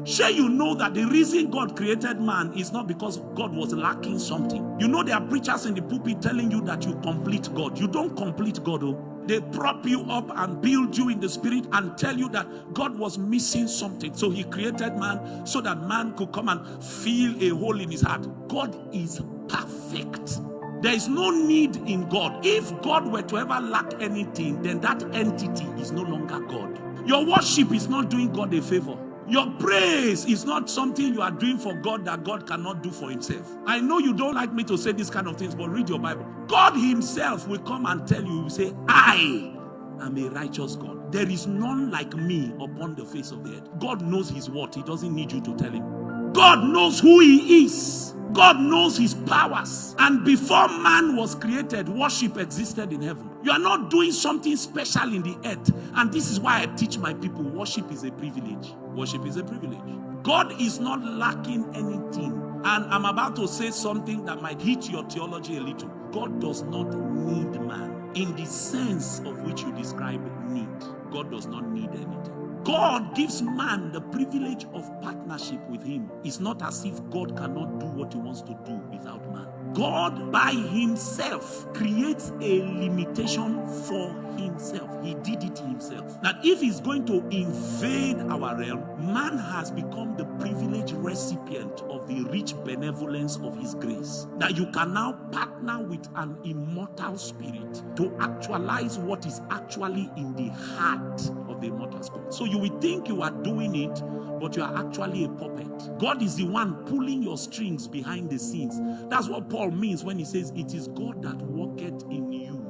Sure, you know that the reason God created man is not because God was lacking something. You know there are preachers in the pulpit telling you that you complete God. You don't complete God. Oh. They prop you up and build you in the spirit and tell you that God was missing something. So he created man so that man could come and feel a hole in his heart. God is perfect. There is no need in God. If God were to ever lack anything, then that entity is no longer God. Your worship is not doing God a favor. Your praise is not something you are doing for God that God cannot do for himself. I know you don't like me to say these kind of things, but read your Bible. God himself will come and tell you, he will say, I am a righteous God. There is none like me upon the face of the earth. God knows his word. He doesn't need you to tell him. God knows who he is. God knows his powers. And before man was created, worship existed in heaven. You are not doing something special in the earth. And this is why I teach my people, worship is a privilege. Worship is a privilege. God is not lacking anything. And I'm about to say something that might hit your theology a little. God does not need man in the sense of which you describe need. God does not need anything. God gives man the privilege of partnership with him. It's not as if God cannot do what he wants to do without man. God by himself creates a limitation for himself. He did it himself. That if he's going to invade our realm, man has become the privileged recipient of the rich benevolence of his grace. That you can now partner with an immortal spirit to actualize what is actually in the heart of the immortal spirit. So you will think you are doing it, but you are actually a puppet. God is the one pulling your strings behind the scenes. That's what Paul means when he says, it is God that worketh in you,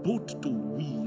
both to will